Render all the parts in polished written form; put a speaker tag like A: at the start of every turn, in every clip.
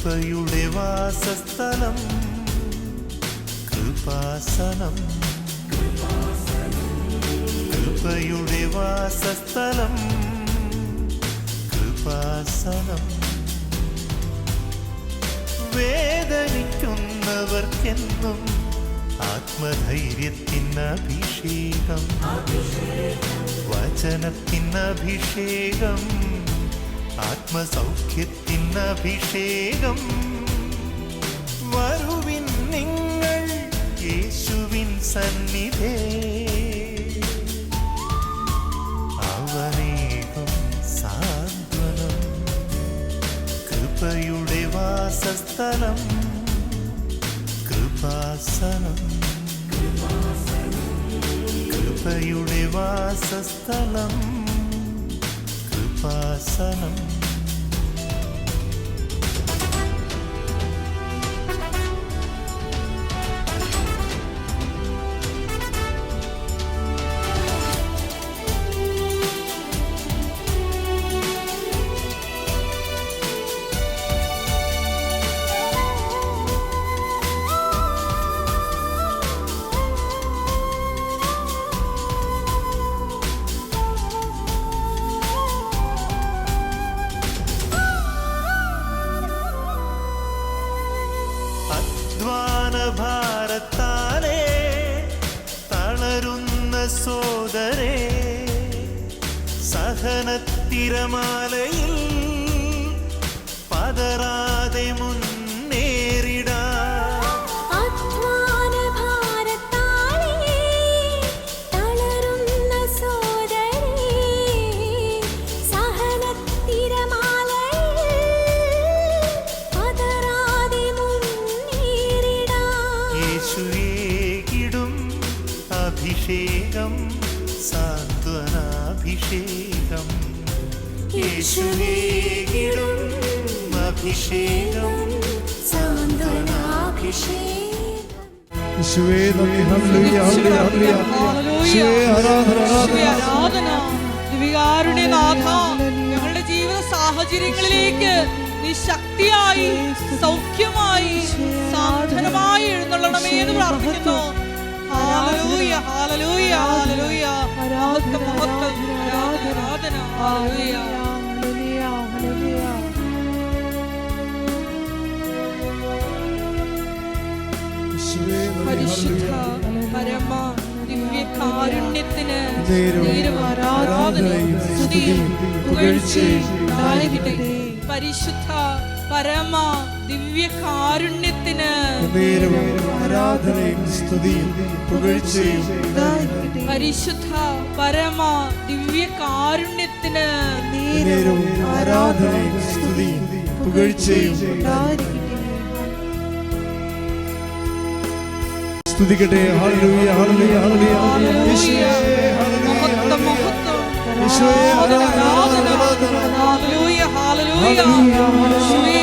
A: കൃപയുടെ വാസസ്ഥലം കൃപാസനം. കൃപയുടെ വാസസ്ഥലം കൃപാസനം. വേദനിക്കുന്നവർക്കെന്നും ആത്മധൈര്യത്തിനഭിഷേകം, വചനത്തിനഭിഷേകം, ആത്മസൗഖ്യത്തിനഭിഷേകം. വരുവിൻ നിങ്ങൾ യേശുവിൻ സന്നിധേ, അവനേകും സാന്ത്വനം. കൃപയുടെ വാസസ്ഥലം കൃപാസനം. കൃപയുടെ വാസസ്ഥലം കൃപാസനം. ഭാരത്താലേ തളരുന്ന സോദരേ, സഹനത്തിരമാലയിൽ പതറാതെ മുന്നേറിടാ. അഭിഷേകം സാന്ത്വനാഭിഷേകം. യേശുവേകിടും അഭിഷേകം സാന്ത്വനാഭിഷേകം.
B: യേശുവേ നന്ദി, ഹല്ലേലൂയ, ഹല്ലേലൂയ, യേശുവേ ആരാധന.
C: ദിവ്യകാരുണ്യനാഥ, ഞങ്ങളുടെ ജീവിത സാഹചര്യങ്ങളിലേക്ക് നീ ശക്തിയായി, സൗഖ്യമായി, സാന്ത്വനമായി എഴുന്നള്ളണമേ എന്ന് പ്രാർത്ഥിക്കുന്നു. Hallelujah, hallelujah, hallelujah. മഹത്വം, മഹത്വം, ആരാധന, ഹല്ലേലൂയ. പരിശുദ്ധ പരമ ദിവ്യകാരുണ്യത്തിന് ആരാധനയും സ്തുതിയും പുകഴ്ചയും ഉണ്ടായിരിക്കട്ടെ. പരിശുദ്ധ പരമ ദിവ്യകാരുണ്യത്തിന്
B: ആരാധനയും സ്തുതിയും പുകഴ്ചയും.
C: പരിശുദ്ധ പരമ ദിവ്യകാരുണ്യത്തിന്
B: ആരാധനയും സ്തുതിയും പുകഴ്ചയും. സ്തുതിക്കട്ടെ. Hallelujah, hallelujah, hallelujah. യേശുവേ
C: മഹത്വം, മഹത്വം,
B: യേശുവേ
C: ആരാധന, ഹല്ലേലൂയ, ഹല്ലേലൂയ. യേശുവേ,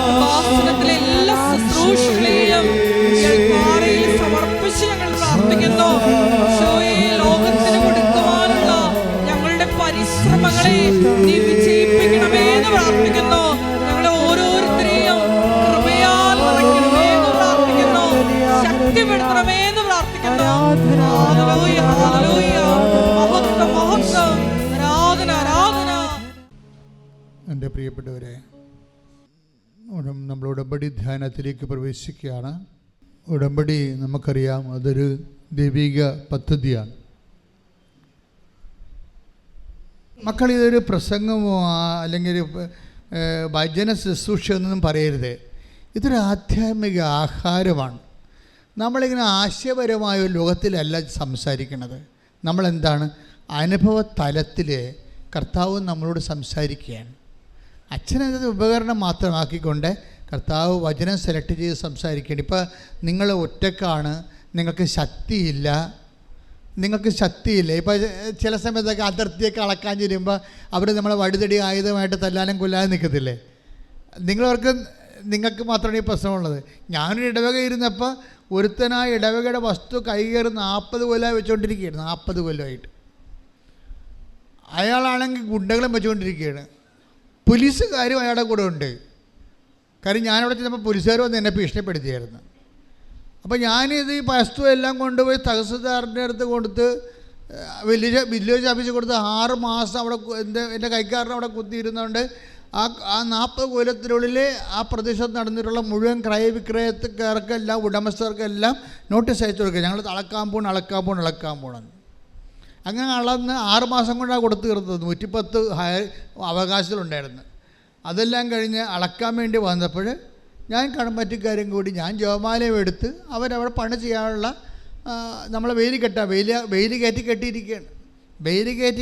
C: കൃപാസനത്തിലെ എല്ലാ ശുശ്രൂഷകളെയും പാറയിൽ സമർപ്പിച്ച് ഞങ്ങൾ പ്രാർത്ഥിക്കുന്നു. യേശുവേ, ലോകത്തിന് കൊടുക്കുവാനുള്ള ഞങ്ങളുടെ പരിശ്രമങ്ങളെ നീ വിജയിപ്പിക്കണമേ എന്ന് പ്രാർത്ഥിക്കുന്നു. ഞങ്ങളെ ഓരോരുത്തരെയും കൃപയാൽ നിറയ്ക്കണമേ എന്ന് പ്രാർത്ഥിക്കുന്നു. ശക്തിപ്പെടുത്തണമേ എന്ന് പ്രാർത്ഥിക്കുന്നു. Hallelujah, hallelujah. മഹത്വം, മഹത്വം, ആരാധന, ആരാധന.
D: എൻ്റെ പ്രിയപ്പെട്ടവരെ, നമ്മൾ ഉടമ്പടി ധ്യാനത്തിലേക്ക് പ്രവേശിക്കുകയാണ്. ഉടമ്പടി നമുക്കറിയാം, അതൊരു ദൈവിക പദ്ധതിയാണ്. മക്കൾ, ഇതൊരു പ്രസംഗമോ അല്ലെങ്കിൽ വചന ശുശ്രൂഷ എന്നൊന്നും പറയരുത്. ഇതൊരു ആധ്യാത്മിക ആഹാരമാണ്. നമ്മളിങ്ങനെ ആശയപരമായ ഒരു ലോകത്തിലല്ല സംസാരിക്കുന്നത്. നമ്മളെന്താണ്, അനുഭവ തലത്തിൽ കർത്താവ് നമ്മളോട് സംസാരിക്കുകയാണ്. അച്ഛനത് ഉപകരണം മാത്രമാക്കിക്കൊണ്ട് കർത്താവ് വചനം സെലക്ട് ചെയ്ത് സംസാരിക്കുകയാണ്. ഇപ്പോൾ നിങ്ങൾ ഒറ്റക്കാണ്, നിങ്ങൾക്ക് ശക്തിയില്ല. ഇപ്പോൾ ചില സമയത്തൊക്കെ അതിർത്തിയൊക്കെ അളക്കാൻ ചെല്ലുമ്പോൾ അവർ നമ്മളെ വടിതടി ആയുധമായിട്ട് തല്ലാനും കൊല്ലാനും നിൽക്കത്തില്ലേ? നിങ്ങൾക്ക് മാത്രമാണ് ഈ പ്രശ്നമുള്ളത്. ഞാനൊരു ഇടവക ഇരുന്നപ്പോൾ ഒരുത്തനായ ഇടവകയുടെ വസ്തു കൈകയറി 40 കൊല്ലമായി വെച്ചുകൊണ്ടിരിക്കുകയാണ്. 40 കൊല്ലമായിട്ട് അയാളാണെങ്കിൽ ഗുണ്ടകളും വെച്ചുകൊണ്ടിരിക്കുകയാണ്. പോലീസുകാരും അയാളുടെ കൂടെ ഉണ്ട്. കാര്യം ഞാനവിടെ ചെന്നപ്പോൾ പോലീസുകാർ വന്ന് എന്നെ ഭീഷണിപ്പെടുത്തിയായിരുന്നു. അപ്പോൾ ഞാനിത് ഈ വസ്തു എല്ലാം കൊണ്ടുപോയി തഹസിൽദാറിൻ്റെ അടുത്ത് കൊടുത്ത് വില്ലേജ് ഓഫീസിൽ കൊടുത്ത് 6 മാസം അവിടെ എൻ്റെ കൈക്കാരനെ അവിടെ കുത്തിയിരുന്നുകൊണ്ട് ആ 40 കൊല്ലത്തിനുള്ളിൽ ആ പ്രദേശത്ത് നടന്നിട്ടുള്ള മുഴുവൻ ക്രയവിക്രയക്കാർക്കെല്ലാം ഉടമസ്ഥർക്കെല്ലാം നോട്ടീസ് അയച്ചു കൊടുക്കുക, ഞങ്ങൾ അളക്കാൻ പോകണം. അങ്ങനെ അളന്ന് 6 മാസം കൊണ്ടാണ് കൊടുത്തു തീർത്തത്. 110 അവകാശത്തിലുണ്ടായിരുന്നു. അതെല്ലാം കഴിഞ്ഞ് അളക്കാൻ വേണ്ടി വന്നപ്പോൾ ഞാൻ കടമ്പറ്റിക്കാരും കൂടി ഞാൻ ജോമാലയം എടുത്ത് അവരവിടെ പണി ചെയ്യാനുള്ള നമ്മളെ വെയിൽ കയറ്റി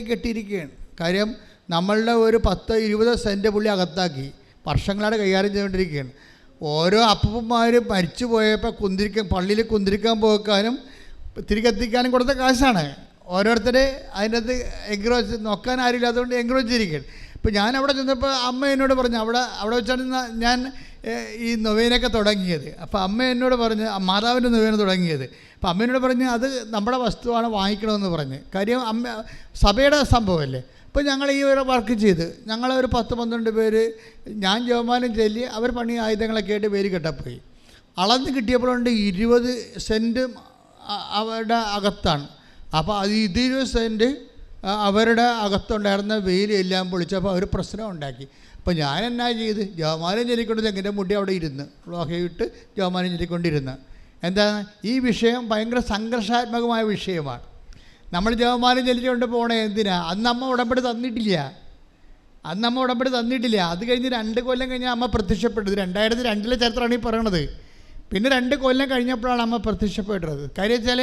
D: കെട്ടിയിരിക്കുകയാണ്. കാര്യം നമ്മളുടെ ഒരു 10-20 സെൻറ്റ് പുള്ളി അകത്താക്കി വർഷങ്ങളായിട്ട് കൈകാര്യം ചെയ്തുകൊണ്ടിരിക്കുകയാണ്. ഓരോ അപ്പന്മാർ മരിച്ചു പോയപ്പോൾ പള്ളിയിൽ കുന്തിരിക്കാൻ പോക്കാനും തിരികെത്തിക്കാനും കൊടുത്ത കാശാണ്. ഓരോരുത്തരെ അതിൻ്റെ അകത്ത് എൻക്രോച്ച് നോക്കാൻ ആരുമില്ല, അതുകൊണ്ട് എൻക്രോച്ച് ചെയ്തിരിക്കുകയാണ്. ഇപ്പോൾ ഞാൻ അവിടെ ചെന്നപ്പോൾ അമ്മ എന്നോട് പറഞ്ഞു, അവിടെ വെച്ചാണ് ഞാൻ ഈ നൊവേനൊക്കെ തുടങ്ങിയത്. അപ്പോൾ അമ്മ എന്നോട് പറഞ്ഞ് മാതാവിൻ്റെ നൊവേന തുടങ്ങിയത്. അപ്പോൾ അമ്മ എന്നോട് പറഞ്ഞ് അത് നമ്മുടെ വസ്തുവാണ്, വാങ്ങിക്കണമെന്ന് പറഞ്ഞ്. കാര്യം അമ്മ സഭയുടെ സംഭവമല്ലേ. അപ്പോൾ ഞങ്ങൾ ഈ ഒരു വർക്ക് ചെയ്ത് ഞങ്ങളൊരു 10-12 പേര് ഞാൻ ജോമാലയം ചൊല്ലി അവർ പണി ആയുധങ്ങളൊക്കെ ആയിട്ട് പേര് കെട്ടപ്പോയി. അളന്ന് കിട്ടിയപ്പോഴുണ്ട് 20 സെൻറ്റ് അവരുടെ അകത്താണ്. അപ്പോൾ അത് 20 സെൻറ്റ് അവരുടെ അകത്തുണ്ടായിരുന്ന വെയിൽ എല്ലാം പൊളിച്ചപ്പോൾ അവർ പ്രശ്നം ഉണ്ടാക്കി. അപ്പോൾ ഞാൻ എന്നാ ചെയ്ത് ജോമാലയം ചൊല്ലിക്കൊണ്ട് തെങ്ങിൻ്റെ മുടി അവിടെ ഇരുന്ന് ലോഹയിട്ട് ജോമാലയം ചൊല്ലിക്കൊണ്ടിരുന്ന്. എന്താണ് ഈ വിഷയം ഭയങ്കര സംഘർഷാത്മകമായ വിഷയമാണ്. നമ്മൾ ജോമാലയം ചൊല്ലിക്കൊണ്ട് പോകണേ എന്തിനാ? അന്ന് അമ്മ ഉടമ്പടി തന്നിട്ടില്ല. അത് കഴിഞ്ഞ് 2 കൊല്ലം കഴിഞ്ഞാൽ അമ്മ പ്രത്യക്ഷപ്പെട്ടത്. 2002 ചരിത്രമാണ് ഈ പറയണത്. പിന്നെ 2 കൊല്ലം കഴിഞ്ഞപ്പോഴാണ് അമ്മ പ്രത്യക്ഷപ്പെട്ടത്. കാര്യം വെച്ചാൽ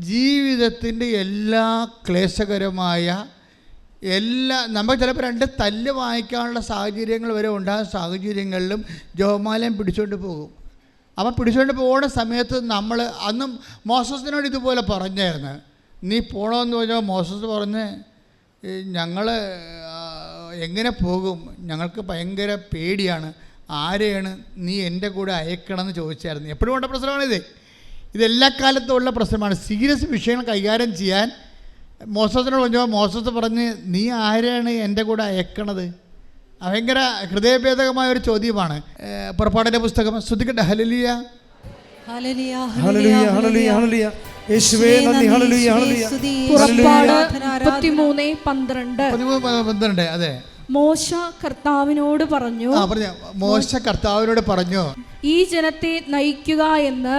D: ജീവിതത്തിൻ്റെ എല്ലാ ക്ലേശകരമായ നമുക്ക് ചിലപ്പോൾ 2 തല്ല് വാങ്ങിക്കാനുള്ള സാഹചര്യങ്ങൾ വരെ ഉണ്ടാകുന്ന സാഹചര്യങ്ങളിലും ജോമാലയം പിടിച്ചുകൊണ്ട് പോകും. അപ്പം പിടിച്ചുകൊണ്ട് പോകുന്ന സമയത്ത് നമ്മൾ അന്നും മോസസിനോട് ഇതുപോലെ പറഞ്ഞായിരുന്നു, നീ പോകണമെന്ന് പറഞ്ഞാൽ മോസസ് പറഞ്ഞ് ഞങ്ങൾ എങ്ങനെ പോകും, ഞങ്ങൾക്ക് ഭയങ്കര പേടിയാണ്, ആരെയാണ് നീ എൻ്റെ കൂടെ അയക്കണമെന്ന് ചോദിച്ചായിരുന്നു. എപ്പോഴും ഉള്ള പ്രശ്നമാണിത്. ഇതെല്ലാ കാലത്തും ഉള്ള പ്രശ്നമാണ്. സീരിയസ് വിഷയങ്ങൾ കൈകാര്യം ചെയ്യാൻ മോസസിനോട് പറഞ്ഞപ്പോൾ മോസസ് പറഞ്ഞ് നീ ആരെയാണ് എൻ്റെ കൂടെ അയക്കണത്? ഭയങ്കര ഹൃദയഭേദകമായ ഒരു ചോദ്യമാണ്. പുറപ്പാടിൻ്റെ പുസ്തകം ശ്രദ്ധിക്കട്ടെ. ഹല്ലേലൂയ
B: ഹല്ലേലൂയ ഹല്ലേലൂയ ഹല്ലേലൂയ യേശുവേ നന്ദി. Hallelujah hallelujah.
C: പുറപ്പാട് 33:12.
D: അതെ.
C: മോശ കർത്താവിനോട് പറഞ്ഞു, ഈ ജനത്തെ നയിക്കുക എന്ന്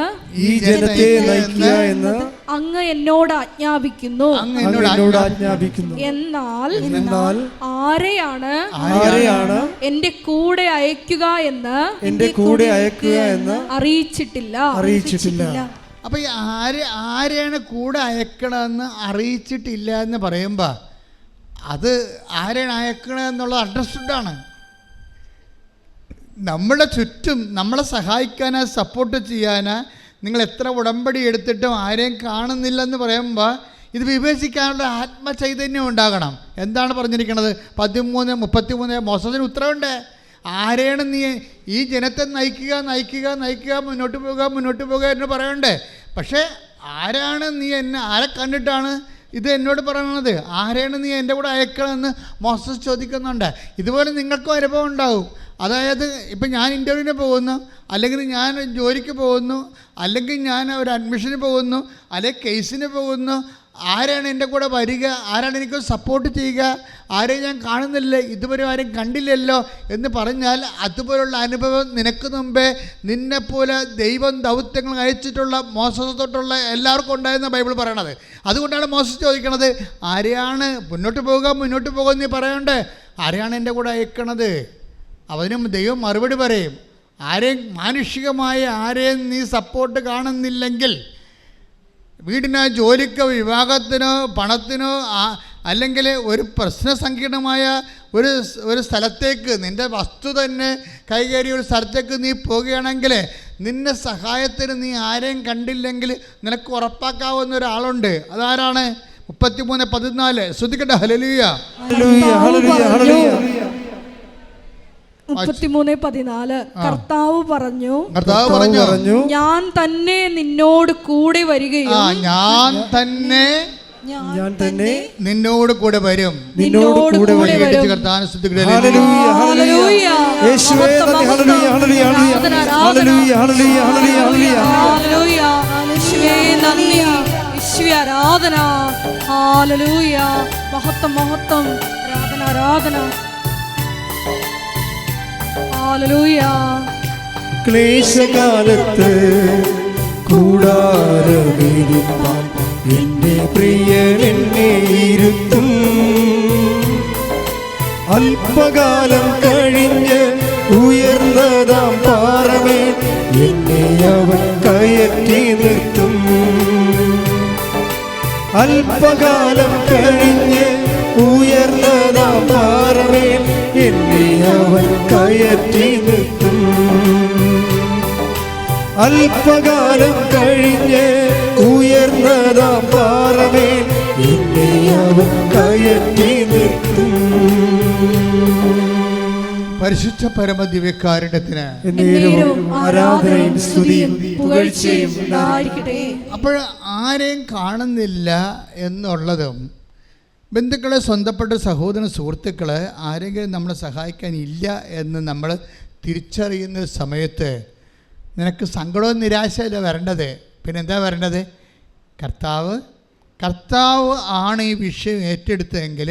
C: അങ്ങ് എന്നോട് ആജ്ഞാപിക്കുന്നു. എന്നാൽ ആരെയാണ് എന്റെ കൂടെ അയക്കുക എന്ന് അറിയിച്ചിട്ടില്ല.
D: അപ്പൊ ഈ ആരെയാണ് കൂടെ അയക്കണമെന്ന് അറിയിച്ചിട്ടില്ല എന്ന് പറയുമ്പോൾ അത് ആരെയാണ് അയക്കണമെന്നുള്ളത് അണ്ടർസ്റ്റുഡാണ്. നമ്മളെ ചുറ്റും നമ്മളെ സഹായിക്കാനാ സപ്പോർട്ട് ചെയ്യാനാ നിങ്ങൾ എത്ര ഉടമ്പടി എടുത്തിട്ടും ആരെയും കാണുന്നില്ലെന്ന് പറയുമ്പോൾ ഇത് വിവേചിക്കാനുള്ള ആത്മചൈതന്യം ഉണ്ടാകണം. എന്താണ് പറഞ്ഞിരിക്കുന്നത്? 13:33 മോസസിന് ഉത്തരവുണ്ട്. ആരെയാണ് നീ ഈ ജനത്തെ നയിക്കുക മുന്നോട്ട് പോകുക എന്ന് പറയണ്ടേ? പക്ഷേ ആരാണ് നീ ആരെ കണ്ടിട്ടാണ് ഇത് എന്നോട് പറയണത്? ആരെയാണ് നീ എൻ്റെ കൂടെ അയക്കണമെന്ന് മോസസ് ചോദിക്കുന്നുണ്ട്. ഇതുപോലെ നിങ്ങൾക്കും അനുഭവം ഉണ്ടാവും. അതായത് ഇപ്പം ഞാൻ ഇൻ്റർവ്യൂവിന് പോകുന്നു, അല്ലെങ്കിൽ ഞാൻ ജോലിക്ക് പോകുന്നു, അല്ലെങ്കിൽ ഞാൻ ഒരു അഡ്മിഷന് പോകുന്നു, അല്ലെങ്കിൽ കേസിന് പോകുന്നു. ആരാണ് എൻ്റെ കൂടെ വരിക? ആരാണ് എനിക്ക് സപ്പോർട്ട് ചെയ്യുക? ആരെയും ഞാൻ കാണുന്നില്ല, ഇതുവരെ ആരും കണ്ടില്ലല്ലോ എന്ന് പറഞ്ഞാൽ അതുപോലുള്ള അനുഭവം നിനക്ക് മുമ്പേ നിന്നെപ്പോലെ ദൈവം ദൗത്യങ്ങൾ അയച്ചിട്ടുള്ള മോസസ് തൊട്ടുള്ള എല്ലാവർക്കും ഉണ്ടായെന്ന ബൈബിൾ പറയണത്. അതുകൊണ്ടാണ് മോസസ് ചോദിക്കണത്, ആരെയാണ് മുന്നോട്ട് പോകുക നീ പറയണ്ടേ? ആരെയാണ് എൻ്റെ കൂടെ അയക്കണത്? അവനും ദൈവം മറുപടി പറയും. ആരെയും മാനുഷികമായ ആരെയും നീ സപ്പോർട്ട് കാണുന്നില്ലെങ്കിൽ, വീടിനോ ജോലിക്കോ വിവാഹത്തിനോ പണത്തിനോ അല്ലെങ്കിൽ ഒരു പ്രശ്നസങ്കീർണമായ ഒരു സ്ഥലത്തേക്ക്, നിൻ്റെ വസ്തു തന്നെ കൈകേറിയ ഒരു സ്ഥലത്തേക്ക് നീ പോവുകയാണെങ്കിൽ നിന്നെ സഹായത്തിന് നീ ആരെയും കണ്ടില്ലെങ്കിൽ നിനക്ക് ഉറപ്പാക്കാവുന്ന ഒരാളുണ്ട്. അതാരാണ്? 33:14 ശ്രദ്ധിക്കട്ടെ. ഹല്ലേലൂയ.
C: 33:14 കർത്താവ് പറഞ്ഞു, ഞാൻ തന്നെ നിന്നോട് കൂടെ വരികയും
B: ഞാൻ തന്നെ
D: നിന്നോട് കൂടെ വരും.
B: നിന്നോട് കൂടെ വരും.
D: കർത്താവിനെ സ്തുതിക്കട്ടെ.
B: Hallelujah, hallelujah. യേശുവേ നന്ദി. Hallelujah, hallelujah, hallelujah. Hallelujah, hallelujah, hallelujah, hallelujah.
C: യേശുവേ നന്ദി, യേശുവേ ആരാധന. ഹല്ലേലൂയ. മഹത്വം, മഹത്വം. ആരാധന, ആരാധന. ഹല്ലേലൂയ.
B: ക്ലേശകാലത്ത് കൂടാരമിരിപ്പാൻ എന്റെ പ്രിയൻ എന്നെ ഇരുത്തും. അല്പകാലം കഴിഞ്ഞ് ഉയർന്നതാം പാറമേൽ എന്നെ അവൻ കയറ്റി നിർത്തും. അല്പകാലം കഴിഞ്ഞ് ഉയർന്നതാം പാറമേൽ എന്നെ അവൻ കയറ്റി നിർത്തും. അല്പകാലം കഴിഞ്ഞ് ഉയർന്നതാം പാറമേൽ എന്നെ അവൻ കയറ്റി നിർത്തും.
D: പരിശുദ്ധ പരമദിവ്യകാരുണ്യത്തിന്
B: ആരാധനയും സ്തുതിയും പുകഴ്ചയും ഉണ്ടായിരിക്കട്ടെ.
D: അപ്പോൾ ആരെയും കാണുന്നില്ല എന്നുള്ളതും ബന്ധുക്കളെ, സ്വന്തപ്പെട്ട സഹോദര സുഹൃത്തുക്കളെ ആരെങ്കിലും നമ്മളെ സഹായിക്കാനില്ല എന്ന് നമ്മൾ തിരിച്ചറിയുന്ന സമയത്ത് നിനക്ക് സങ്കടവും നിരാശയല്ല വരേണ്ടത്. പിന്നെ എന്താ വരേണ്ടത്? കർത്താവ് ആണ് ഈ വിഷയം ഏറ്റെടുത്തതെങ്കിൽ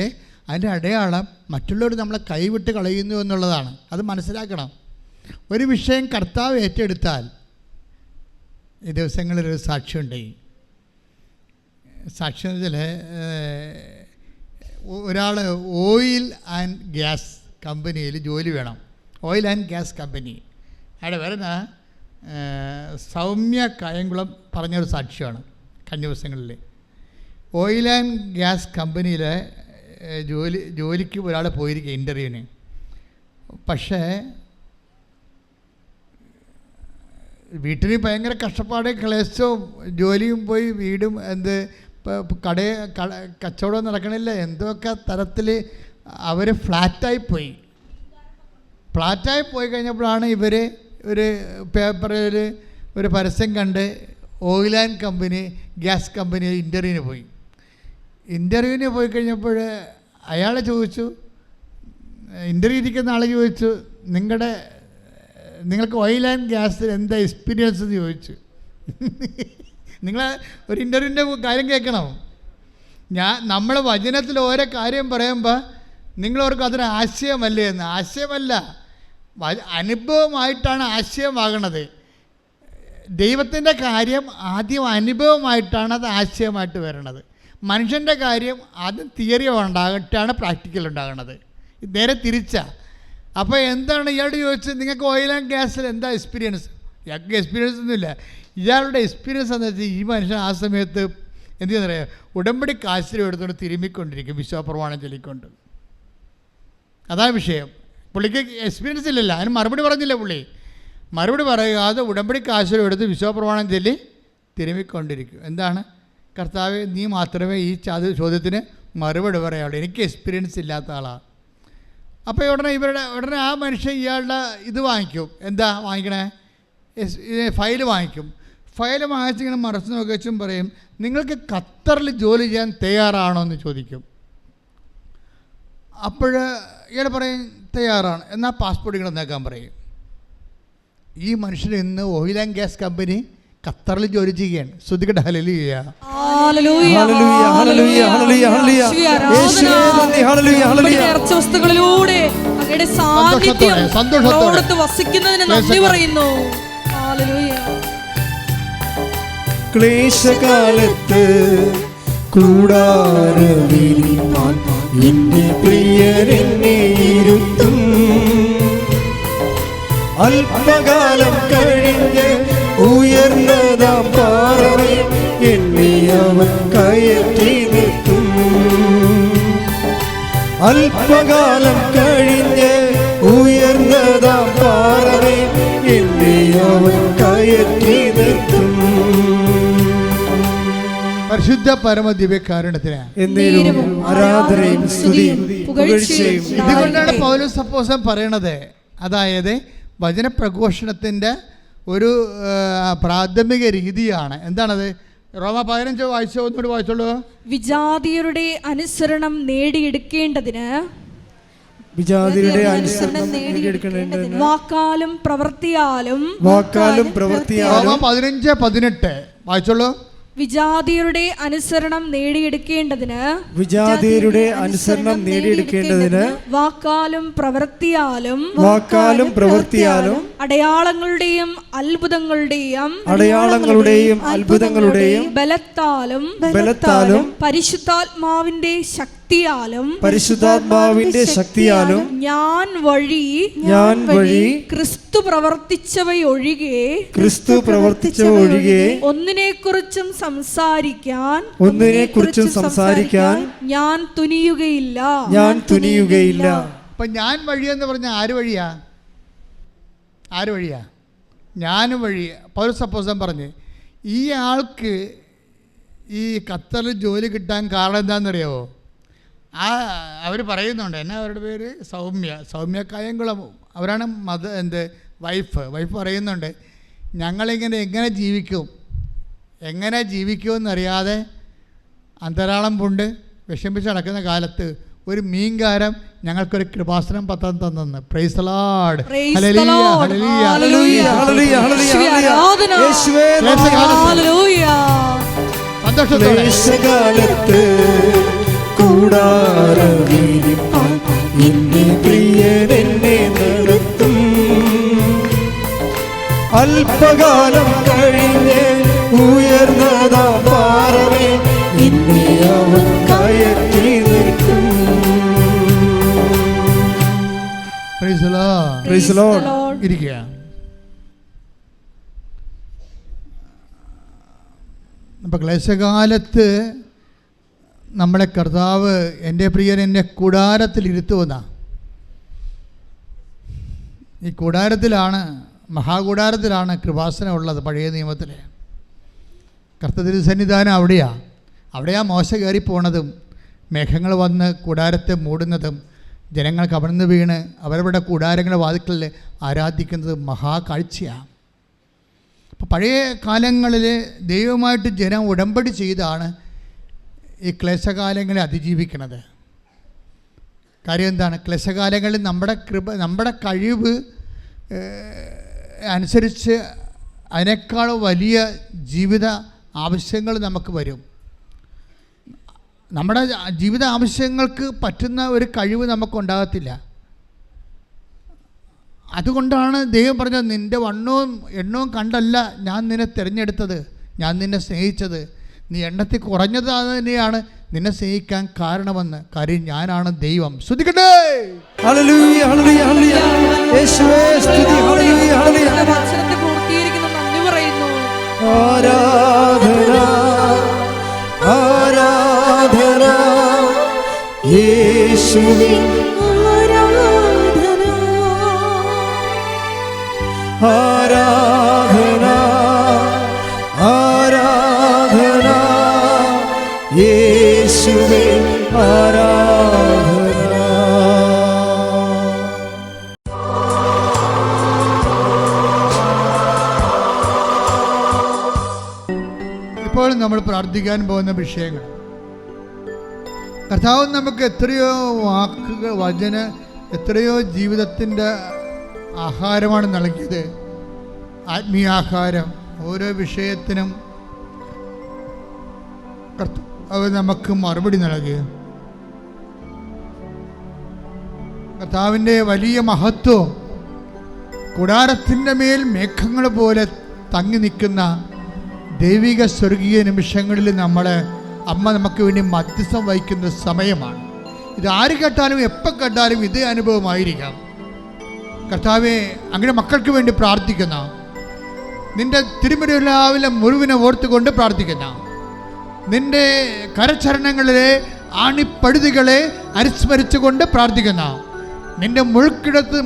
D: അതിൻ്റെ അടയാളം മറ്റുള്ളവർ നമ്മളെ കൈവിട്ട് കളയുന്നു എന്നുള്ളതാണ്. അത് മനസ്സിലാക്കണം. ഒരു വിഷയം കർത്താവ് ഏറ്റെടുത്താൽ, ഈ ദിവസങ്ങളിലൊരു സാക്ഷ്യമുണ്ട്. സാക്ഷ്യം വെച്ചാൽ ഒരാൾ ഓയിൽ ആൻഡ് ഗ്യാസ് കമ്പനിയിൽ ജോലി വേണം. Oil and gas company. അവിടെ വരുന്ന സൗമ്യ കായംകുളം പറഞ്ഞൊരു സാക്ഷ്യമാണ് കഴിഞ്ഞ ദിവസങ്ങളിൽ. ഓയിൽ ആൻഡ് ഗ്യാസ് കമ്പനിയിലെ ജോലിക്ക് ഒരാൾ പോയിരിക്കുക ഇൻ്റർവ്യൂവിന്. പക്ഷേ വീട്ടിൽ ഭയങ്കര കഷ്ടപ്പാട്, ക്ലേശവും, ജോലിയും പോയി, വീടും കച്ചവടം നടക്കണില്ല, എന്തൊക്കെ തരത്തിൽ അവർ ഫ്ലാറ്റായി പോയി കഴിഞ്ഞപ്പോഴാണ് ഇവർ ഒരു പേപ്പറിൽ ഒരു പരസ്യം കണ്ട് oil and company, gas company ഇൻ്റർവ്യൂവിന് പോയി കഴിഞ്ഞപ്പോൾ അയാൾ ചോദിച്ചു, ഇൻ്റർവ്യൂ ഇരിക്കുന്ന ആൾ ചോദിച്ചു, നിങ്ങൾക്ക് ഓയിൽ ആൻഡ് ഗ്യാസിൽ എന്താ എക്സ്പീരിയൻസ് എന്ന് ചോദിച്ചു. നിങ്ങൾ ഒരു ഇൻ്റർവ്യൂവിൻ്റെ കാര്യം കേൾക്കണം. നമ്മൾ വചനത്തിൽ ഓരോ കാര്യം പറയുമ്പോൾ നിങ്ങളവർക്ക് അതൊരു ആശയമല്ലേ എന്ന്. ആശയമല്ല, അനുഭവമായിട്ടാണ് ആശയമാകണത്. ദൈവത്തിൻ്റെ കാര്യം ആദ്യം അനുഭവമായിട്ടാണ് അത് ആശയമായിട്ട് വരണത്. മനുഷ്യൻ്റെ കാര്യം ആദ്യം തിയറി ഉണ്ടാകട്ടാണ് പ്രാക്ടിക്കൽ ഉണ്ടാകുന്നത്. നേരെ തിരിച്ചാണ്. അപ്പോൾ എന്താണ് ഇയാളോട് ചോദിച്ചത്, നിങ്ങൾക്ക് ഓയിൽ ആൻഡ് ഗ്യാസിൽ എന്താ എക്സ്പീരിയൻസ്? ഇയാൾക്ക് എക്സ്പീരിയൻസ് ഒന്നുമില്ല. ഇയാളുടെ എക്സ്പീരിയൻസ് എന്താ വെച്ചാൽ, ഈ മനുഷ്യൻ ആ സമയത്ത് എന്ത് ചെയ്യുന്നറിയാം, ഉടമ്പടി കാശിലും എടുത്തുകൊണ്ട് തിരുമ്മിക്കൊണ്ടിരിക്കും, വിശ്വാസപ്രമാണം ചൊല്ലിക്കൊണ്ട്. അതാണ് വിഷയം. പുള്ളിക്ക് എക്സ്പീരിയൻസ് ഇല്ലല്ലോ, അതിന് മറുപടി പറഞ്ഞില്ല. മറുപടി പറയാതെ ഉടമ്പടി കാശിലും എടുത്ത് വിശ്വാസപ്രമാണം ചൊല്ലി തിരുമ്മിക്കൊണ്ടിരിക്കും. എന്താണ്? കർത്താവേ, നീ മാത്രമേ ഈ ചോദ്യത്തിന് മറുപടി പറയാവുള്ളൂ, എനിക്ക് എക്സ്പീരിയൻസ് ഇല്ലാത്ത ആളാണ്. അപ്പോൾ ഉടനെ ആ മനുഷ്യൻ ഇയാളുടെ ഇത് വാങ്ങിക്കും. എന്താ വാങ്ങിക്കണേ? ഫയൽ വാങ്ങിക്കും. ഫയൽ വാങ്ങിച്ചിങ്ങനെ മറച്ചു നോക്കി വെച്ചും പറയും, നിങ്ങൾക്ക് ഖത്തറിൽ ജോലി ചെയ്യാൻ തയ്യാറാണോ എന്ന് ചോദിക്കും. അപ്പോൾ ഇയാൾ പറയും തയ്യാറാണ്, എന്നാൽ പാസ്പോർട്ട് ഇങ്ങനെ നേക്കാൻ പറയും. ഈ മനുഷ്യൻ ഇന്ന് ഓയിൽ ആൻഡ് ഗ്യാസ് കമ്പനി ഖത്തറിൽ ജോലി ചെയ്യുകയാണ്. ശ്രദ്ധിക്കട്ടെ. Hallelujah,
B: hallelujah, hallelujah, hallelujah, hallelujah. യേശുവേ നന്ദി. Hallelujah, hallelujah.
C: വസ്തുക്കളിലൂടെ അങ്ങയുടെ സാന്നിധ്യം വസിക്കുന്നതിന് നന്ദി പറയുന്നു. ഹല്ലേലൂയ.
B: ക്ലേശകാലത്ത് കൂടാരമിരിപ്പാൻ എന്റെ പ്രിയൻ എന്നെ ഇരുത്തും. അല്പകാലം കഴിഞ്ഞ് ഉയർന്നതാം പാറമേൽ എന്നെ അവൻ കയറ്റി നിർത്തും. അല്പകാലം കഴിഞ്ഞ് ഉയർന്നതാം പാറമേൽ എന്നെ അവൻ കയറ്റി നിർത്തും.
D: പരിശുദ്ധ പരമദിവ്യകാരുണ്യത്തിന്
B: ആരാധനയും സ്തുതിയും പുകഴ്ചയും.
D: ഇതുകൊണ്ടാണ് പൗലോസ് അപ്പോസ്തലൻ പറയണത്, അതായത് വചനപ്രഘോഷണത്തിൻ്റെ ഒരു പ്രാഥമിക രീതിയാണ്. എന്താണത്? റോമ 15 വായിച്ചോ, ഒന്നുകൂടി വായിച്ചോളൂ.
C: വിജാതിയരുടെ അനുസരണം നേടിയെടുക്കേണ്ടതിന് വാക്കാലും പ്രവൃത്തിയാലും
D: റോമ 15:18 വായിച്ചോളൂ.
C: വിജാതിയരുടെ അനുസരണം നേടിയെടുക്കേണ്ടതിന് വാക്കാലും പ്രവൃത്തിയാലും അടയാളങ്ങളുടെയും അത്ഭുതങ്ങളുടെയും ബലത്താലും പരിശുദ്ധാത്മാവിന്റെ ശക്തിയാലും ഞാൻ വഴി ക്രിസ്തു പ്രവർത്തിച്ചവയൊഴികെ ഒന്നിനെക്കുറിച്ചും സംസാരിക്കാൻ ഞാൻ തുനിയുകയില്ല.
D: അപ്പൊ ഞാൻ വഴിയെന്ന് പറഞ്ഞ ആര് വഴിയാ? ഞാൻ വഴി. പൗലോസ് അപ്പോസ്തലൻ പറഞ്ഞു, ഈ ആൾക്ക് ഈ ഖത്തറിൽ ജോലി കിട്ടാൻ കാരണം എന്താണെന്നറിയാവോ? അവർ പറയുന്നുണ്ട്, എന്നാ അവരുടെ പേര്? സൗമ്യ കായംകുളം. അവരാണ് വൈഫ് പറയുന്നുണ്ട്, ഞങ്ങളിങ്ങനെ എങ്ങനെ ജീവിക്കുമെന്നറിയാതെ അന്തരാളം പൂണ്ട് വിഷമിച്ച് നടക്കുന്ന കാലത്ത് ഒരു മീൻകാരം ഞങ്ങൾക്കൊരു കൃപാസനം പത്രം തന്നെന്ന്. Praise the Lord.
B: സന്തോഷത്തോടെ കൂടാരവിരിപ്പാൻ എന്റെ പ്രിയനെന്നെ നടത്തും. അല്പകാലം കഴിഞ്ഞ് ഉയർന്നതാ പാറമേ എന്നെ അവൻ കയറ്റി നിർത്തും.
D: Praise the Lord. ഇരിക്കുക. അപ്പം ക്ലേശകാലത്ത് നമ്മളെ കർത്താവ് എൻ്റെ പ്രിയൻ എന്നെ കൂടാരത്തിൽ ഇരുത്തുമെന്ന. ഈ മഹാകൂടാരത്തിലാണ് കൃപാസനം ഉള്ളത്. പഴയ നിയമത്തിൽ കർത്തൃസന്നിധാനം അവിടെയാ മോശ കയറിപ്പോണതും മേഘങ്ങൾ വന്ന് കൂടാരത്തെ മൂടുന്നതും ജനങ്ങൾ കവർന്നു വീണ് അവരവരുടെ കൂടാരങ്ങളുടെ വാതിൽക്കൽ ആരാധിക്കുന്നത് മഹാകാഴ്ചയാണ്. അപ്പോൾ പഴയ കാലങ്ങളിൽ ദൈവമായിട്ട് ജനം ഉടമ്പടി ചെയ്താണ് ഈ ക്ലേശകാലങ്ങളെ അതിജീവിക്കുന്നത്. കാര്യം എന്താണ്? ക്ലേശകാലങ്ങളിൽ നമ്മുടെ കഴിവ് അനുസരിച്ച് അതിനേക്കാൾ വലിയ ജീവിത ആവശ്യങ്ങൾ നമുക്ക് വരും. നമ്മുടെ ജീവിത ആവശ്യങ്ങൾക്ക് പറ്റുന്ന ഒരു കഴിവ് നമുക്കുണ്ടാകത്തില്ല. അതുകൊണ്ടാണ് ദൈവം പറഞ്ഞത്, നിൻ്റെ വണ്ണവും എണ്ണവും കണ്ടല്ല ഞാൻ നിന്നെ തിരഞ്ഞെടുത്തത്, ഞാൻ നിന്നെ സ്നേഹിച്ചത്. നീ എണ്ണത്തിൽ കുറഞ്ഞത് തന്നെയാണ് നിന്നെ സ്നേഹിക്കാൻ കാരണമെന്ന്. കാര്യം ഞാനാണ് ദൈവം. സ്തുതിക്കട്ടെ.
B: Hallelujah, hallelujah, hallelujah. യേശുവേ സ്തുതി. Hallelujah, hallelujah.
C: വചനത്തെ പൂർത്തീകരിക്കുന്ന നന്ദി പറയുന്നു.
B: ആരാധന, ആരാധന യേശുവേ, ആരാധന, ആരാധന, ആരാധന യേശുവേ, ആരാധന.
D: ഇപ്പോൾ നമ്മൾ പ്രാർത്ഥിക്കാൻ പോകുന്ന വിഷയങ്ങൾ, കർത്താവ് നമുക്ക് എത്രയോ വാക്കുകൾ, എത്രയോ ജീവിതത്തിൻ്റെ ആഹാരമാണ് നൽകിയത്. ആത്മീയാഹാരം. ഓരോ വിഷയത്തിനും കർത്താവ് നമുക്ക് മറുപടി നൽകി. കർത്താവിൻ്റെ വലിയ മഹത്വം, കൂടാരത്തിൻ്റെ മേൽ മേഘങ്ങൾ പോലെ തങ്ങി നിൽക്കുന്ന ദൈവിക സ്വർഗീയ നിമിഷങ്ങളിൽ അമ്മ നമുക്ക് വേണ്ടി മധ്യസ്ഥം വഹിക്കുന്ന സമയമാണ്. ഇത് ആര് കേട്ടാലും എപ്പോൾ കേട്ടാലും ഇതേ അനുഭവമായിരിക്കാം. കർത്താവെ, അങ്ങനെ മക്കൾക്ക് വേണ്ടി പ്രാർത്ഥിക്കുന്ന, നിൻ്റെ തിരുമുറിവിലെ മുറിവിനെ ഓർത്തുകൊണ്ട് പ്രാർത്ഥിക്കുന്ന, നിൻ്റെ കരചരണങ്ങളിലെ ആണിപ്പഴുതികളെ അനുസ്മരിച്ചുകൊണ്ട് പ്രാർത്ഥിക്കുന്ന, നിൻ്റെ മുഴുക്കിടത്ത്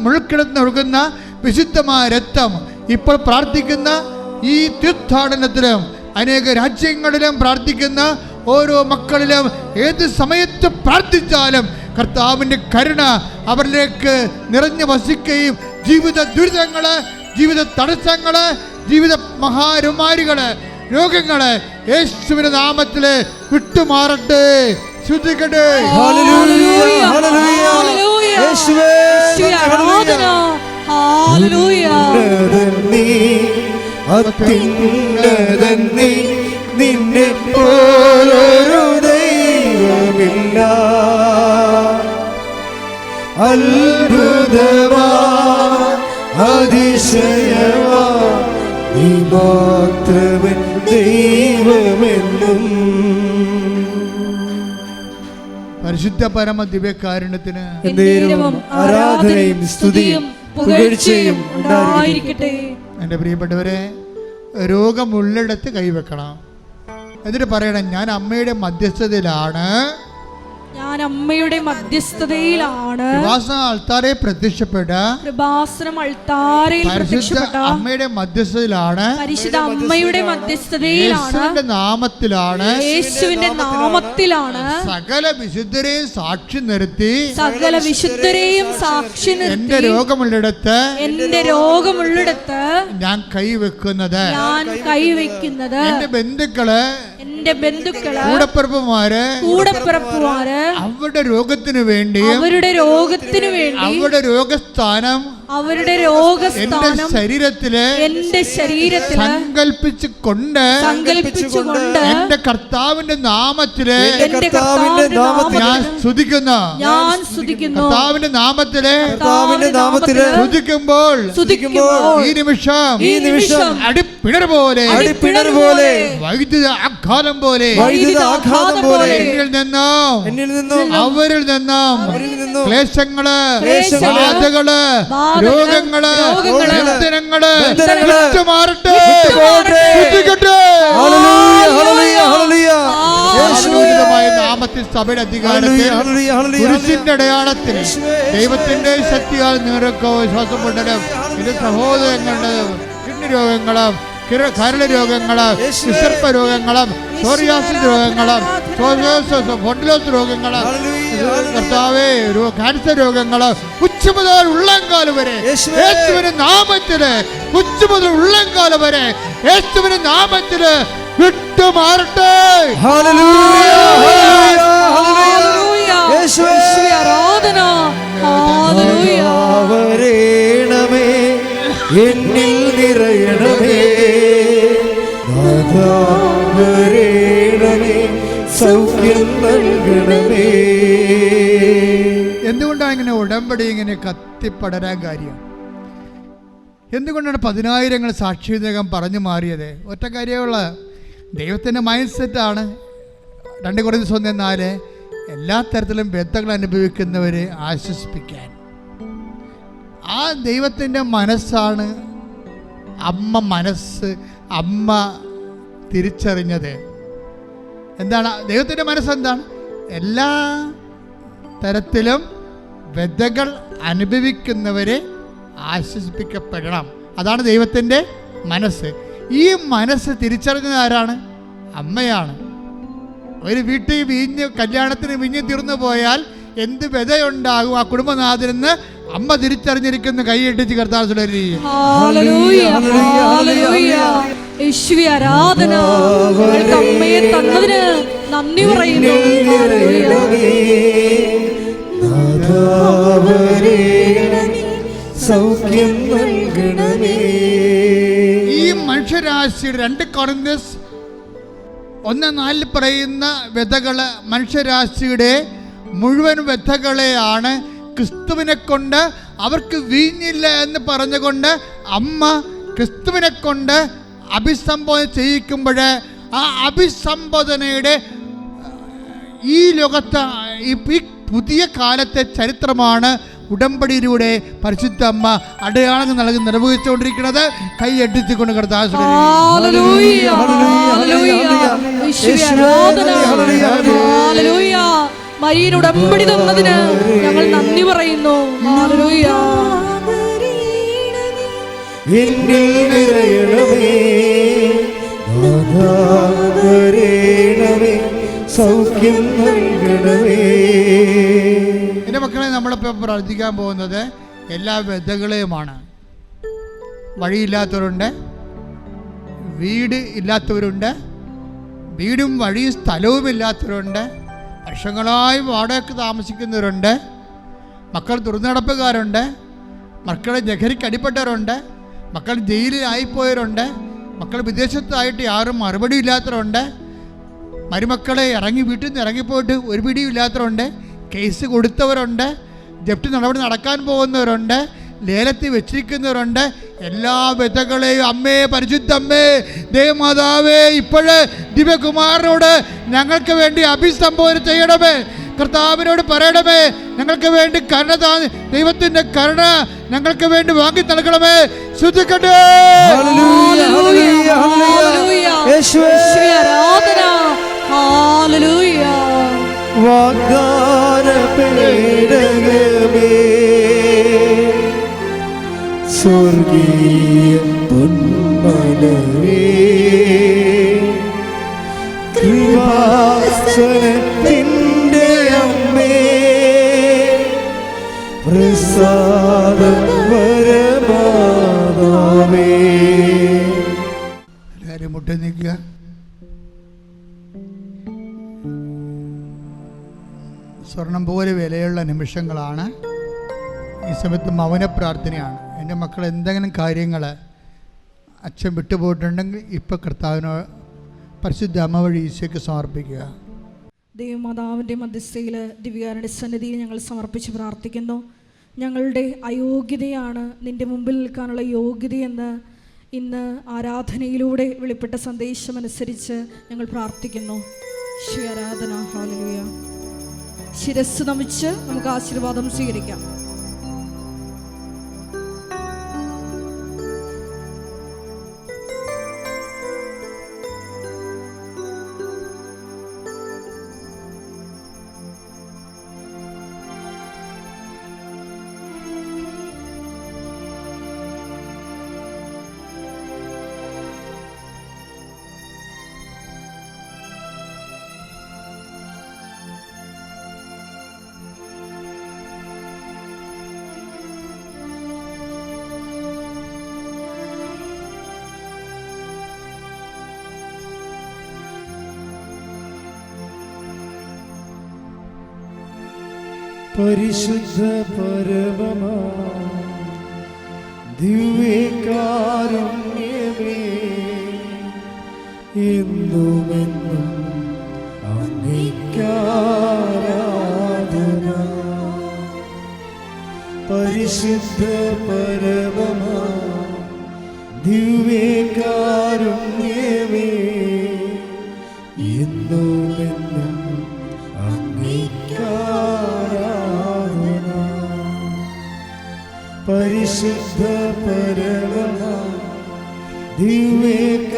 D: ഒഴുകുന്ന വിശുദ്ധമായ രക്തം ഇപ്പോൾ പ്രാർത്ഥിക്കുന്ന ഈ തീർത്ഥാടനത്തിലും അനേക രാജ്യങ്ങളിലും പ്രാർത്ഥിക്കുന്ന ഓരോ മക്കളിലും ഏത് സമയത്ത് പ്രാർത്ഥിച്ചാലും കർത്താവിൻ്റെ കരുണ അവരിലേക്ക് നിറഞ്ഞു വസിക്കുകയും ജീവിത ദുരിതങ്ങൾ, ജീവിത തടസ്സങ്ങൾ, ജീവിത മഹാരുമാരികൾ രോഗങ്ങളെ യേശുവിന്റെ നാമത്തില് വിട്ടുമാറട്ടെ. ശ്രദ്ധിക്കട്ടെ.
B: Hallelujah, hallelujah. യേശുവേ
C: ആരാധന. ഹല്ലേലൂയ.
B: നീ അത്യുന്നതൻ നീ, നിന്നെ പോലൊരു ദൈവമില്ല. അത്ഭുതമാ അതിശയമാ നീ മാത്രമേ ദൈവമെന്നും.
D: പരിശുദ്ധ പരമ ദിവ്യകാരുണ്യത്തിന്
C: എന്നേരവും ആരാധനയും സ്തുതിയും പുകഴ്ചയും ഉണ്ടായിരിക്കട്ടെ.
D: എൻ്റെ പ്രിയപ്പെട്ടവരെ, രോഗമുള്ളിടത്ത് കൈവെക്കണം. എന്നിട്ട് പറയണം, ഞാൻ അമ്മയുടെ മധ്യസ്ഥതയിലാണ്,
C: ഞാൻ അമ്മയുടെ മധ്യസ്ഥതയിലാണ്.
D: കൃപാസന അൾത്താരെ പ്രത്യക്ഷപ്പെട്ട
C: കൃപാസനം അൾത്താരയിൽ
D: പരിശുദ്ധ
C: പ്രത്യക്ഷപ്പെട്ട
D: അമ്മയുടെ മധ്യസ്ഥതയിലാണ്,
C: പരിശുദ്ധ അമ്മയുടെ മധ്യസ്ഥതയിലാണ്,
D: യേശുവിന്റെ നാമത്തിലാണ്,
C: യേശുവിന്റെ നാമത്തിലാണ്
D: സകല വിശുദ്ധരെയും സാക്ഷി നിർത്തി
C: സകല വിശുദ്ധരെയും സാക്ഷി
D: എന്റെ
C: നിർത്തി
D: രോഗമുള്ളിടത്ത്
C: എന്റെ രോഗമുള്ളിടത്ത്
D: ഞാൻ കൈവെക്കുന്നത്.
C: ഞാൻ കൈവയ്ക്കുന്നത്.
D: എന്റെ ബന്ധുക്കള്,
C: എന്റെ ബന്ധുക്കള്,
D: കൂടപ്പിറപ്പുമാര് അവരുടെ രോഗത്തിന് വേണ്ടി,
C: അവരുടെ രോഗത്തിനു വേണ്ടി,
D: അവരുടെ രോഗസ്ഥാനം
C: അവരുടെ
D: എന്റെ
C: രോഗസ്ഥാനം
D: ശരീരത്തില്
C: എന്റെ ശരീരത്തില്
D: സങ്കൽപ്പിച്ചുകൊണ്ട് എന്റെ കർത്താവിന്റെ നാമത്തില്
C: എന്റെ കർത്താവിന്റെ
D: ഞാൻ സ്തുതിക്കുന്നു.
C: ഞാൻ സ്തുതിക്കുന്നു.
D: കർത്താവിന്റെ നാമത്തില്
C: സ്തുതിക്കുമ്പോൾ
D: ഈ നിമിഷം അടിപ്പിണർ പോലെ വൈദ്യുത ആഘാതം പോലെ എന്നിൽ നിന്നും അവരിൽ നിന്നും ക്ലേശങ്ങള്, ബാധകള്, രോഗങ്ങള്, ബന്ധനങ്ങള് വിട്ടുമാറട്ടെ. യേശുവിന്റെ നാമത്തിൽ സഭയുടെ അധികാരത്തിൽ കുരിശിന്റെ അടയാളത്തിൽ ദൈവത്തിന്റെ ശക്തിയാൽ നിങ്ങൾക്ക് വിശ്വാസം കൊണ്ടലും എന്റെ സഹോദരങ്ങളുടെ കിഡ്നി രോഗങ്ങളും കരൾ രോഗങ്ങളും വിസർപ്പ രോഗങ്ങളും സോറിയാസിസ് രോഗങ്ങളും ഫൊണ്ടിലോസ് രോഗങ്ങളും കർത്താവേ ക്യാൻസർ രോഗങ്ങള് ഉച്ച മുതൽ ഉള്ളംകാലം വരെ യേശുവിന്റെ നാമത്തില്, ഉച്ച മുതൽ ഉള്ളംകാലം വരെ യേശുവിന്റെ നാമത്തില് വിട്ടുമാറട്ടെ.
C: ആരാധന.
B: വരേണമേ, എന്നിൽ നിറയണമേ, വരേണമേ, സൗഖ്യം നൽകണമേ.
D: എന്തുകൊണ്ടാണ് ഇങ്ങനെ ഉടമ്പടി ഇങ്ങനെ കത്തിപ്പടരാൻ കാര്യം? എന്തുകൊണ്ടാണ് 10,000 സാക്ഷിതകം പറഞ്ഞു മാറിയത്? ഒറ്റ കാര്യമുള്ള ദൈവത്തിൻ്റെ മൈൻഡ് സെറ്റാണ്. 2 കൊരിന്ത്യർ 1:4 എല്ലാ തരത്തിലും ബന്ധങ്ങൾ അനുഭവിക്കുന്നവരെ ആശ്വസിപ്പിക്കാൻ. ആ ദൈവത്തിൻ്റെ മനസ്സാണ് അമ്മ തിരിച്ചറിഞ്ഞത്. എന്താണ് ദൈവത്തിൻ്റെ മനസ്സെന്താണ്? എല്ലാ തരത്തിലും വ്യതകൾ അനുഭവിക്കുന്നവരെ ആശ്വസിപ്പിക്കപ്പെടണം. അതാണ് ദൈവത്തിൻ്റെ മനസ്സ്. ഈ മനസ്സ് തിരിച്ചറിഞ്ഞത് ആരാണ്? അമ്മയാണ്. ഒരു വീട്ടിൽ കല്യാണത്തിന് വീഞ്ഞ് തീർന്നു പോയാൽ എന്ത് വ്യതയുണ്ടാകും ആ കുടുംബനാഥനെന്ന് അമ്മ തിരിച്ചറിഞ്ഞിരിക്കുന്ന കൈയിട്ടിച്ച് കർത്താവ്
C: ആരാധന. അമ്മയെ തന്നതിന് നന്ദി പറയുന്നു.
D: ഈ മനുഷ്യരാശിയുടെ 2 കൊരിന്ത്യർ 1:4 പറയുന്ന വ്യതകള് മനുഷ്യരാശിയുടെ മുഴുവൻ വ്യതകളെയാണ് ക്രിസ്തുവിനെ കൊണ്ട് അവർക്ക് വീഞ്ഞില്ല എന്ന് പറഞ്ഞുകൊണ്ട് അമ്മ ക്രിസ്തുവിനെ കൊണ്ട് അഭിസംബോധന ചെയ്യിക്കുമ്പോൾ ആ അഭിസംബോധനയുടെ ഈ ലോകത്ത് ഈ പുതിയ കാലത്തെ ചരിത്രമാണ് ഉടമ്പടിയിലൂടെ പരിശുദ്ധ അമ്മ അടയാളങ്ങൾ നൽകി നിർവഹിച്ചുകൊണ്ടിരിക്കുന്നത്. കൈയടിച്ചുകൊണ്ട് കർത്താവ്
C: മരിയൻ ഉടമ്പടി തന്നതിന് ഞങ്ങൾ നന്ദി പറയുന്നു.
B: സൗഖ്യം നൽകണമേ.
D: എൻ്റെ മക്കളെ, നമ്മളിപ്പോൾ പ്രാർത്ഥിക്കാൻ പോകുന്നത് എല്ലാ വ്യതകളെയുമാണ്. വഴിയില്ലാത്തവരുണ്ട്, വീട് ഇല്ലാത്തവരുണ്ട്, വീടും വഴിയും സ്ഥലവും ഇല്ലാത്തവരുണ്ട്, വർഷങ്ങളായി വാടകയ്ക്ക് താമസിക്കുന്നവരുണ്ട്, മക്കൾ തുറന്നടപ്പുകാരുണ്ട്, മക്കളെ ലഹരിക്ക് അടിപ്പെട്ടവരുണ്ട്, മക്കൾ ജയിലിലായിപ്പോയവരുണ്ട്, മക്കൾ വിദേശത്തായിട്ട് ആരും മറുപടി ഇല്ലാത്തവരുണ്ട്, മരുമക്കളെ വീട്ടിൽ നിന്ന് ഇറങ്ങിപ്പോയിട്ട് ഒരു പിടിയും ഇല്ലാത്തവരുണ്ട്, കേസ് കൊടുത്തവരുണ്ട്, ജപ്തി നടപടി നടക്കാൻ പോകുന്നവരുണ്ട്, ലേലത്തിൽ വെച്ചിരിക്കുന്നവരുണ്ട്. എല്ലാ വിധകളെയും അമ്മേ, പരിശുദ്ധ അമ്മേ, ദേവമാതാവേ, ഇപ്പോഴേ ദിവ്യകുമാരനോട് ഞങ്ങൾക്ക് വേണ്ടി അഭിസംബോധന ചെയ്യണമേ. കർത്താവിനോട് പറയണമേ, ഞങ്ങൾക്ക് വേണ്ടി കരുണ ദൈവത്തിന്റെ കരുണ ഞങ്ങൾക്ക് വേണ്ടി വാങ്ങി നൽകണമേ. ശ്രദ്ധിക്കട്ടെ.
B: വാഗ്ദാന പേടകമേ, സ്വർഗീയ പൊന്മലരേ, കൃപാസനത്തിൻ്റെ അമ്മേ, പ്രസാദപരമാതാവേ.
D: എല്ലാവരും മുട്ട നിൽക്കുക. സ്വർണം പോലെ വിലയുള്ള നിമിഷങ്ങളാണ്. ഈ സമയത്ത് മൗന പ്രാർത്ഥനയാണ്. എൻ്റെ മക്കൾ എന്തെങ്കിലും കാര്യങ്ങൾ അച്ഛൻ വിട്ടുപോയിട്ടുണ്ടെങ്കിൽ ഇപ്പോൾ കർത്താവിനോ പരിശുദ്ധ അമ്മ വഴി ഈശോയ്ക്ക് സമർപ്പിക്കുക.
C: ദൈവമാതാവിൻ്റെ മധ്യസ്ഥയിൽ ദിവ്യകാരുണ്യ സന്നിധിയിൽ ഞങ്ങൾ സമർപ്പിച്ച് പ്രാർത്ഥിക്കുന്നു. ഞങ്ങളുടെ അയോഗ്യതയാണ് നിൻ്റെ മുമ്പിൽ നിൽക്കാനുള്ള യോഗ്യതയെന്ന് ഇന്ന് ആരാധനയിലൂടെ വെളിപ്പെട്ട സന്ദേശമനുസരിച്ച് ഞങ്ങൾ പ്രാർത്ഥിക്കുന്നു. ശ്രീ ആരാധന. ഹല്ലേലൂയ. ശിരസ്സ് നമിച്ച് നമുക്ക് ആശീർവാദം സ്വീകരിക്കാം.
B: പരിശുദ്ധ പരമമാ ദിവ്യകാരുണ്യമേ, എന്നുമെന്നും അങ്ങേയ്ക്കാരാധന. പരിശുദ്ധ പരമമാ ദിവ്യകാരുണ്യമേ, എന്നുമെന്നും പരിശുദ്ധ പരമമാ ദിവ്യകാരുണ്യമേ,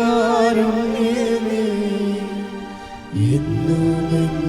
B: എന്നുമെന്നും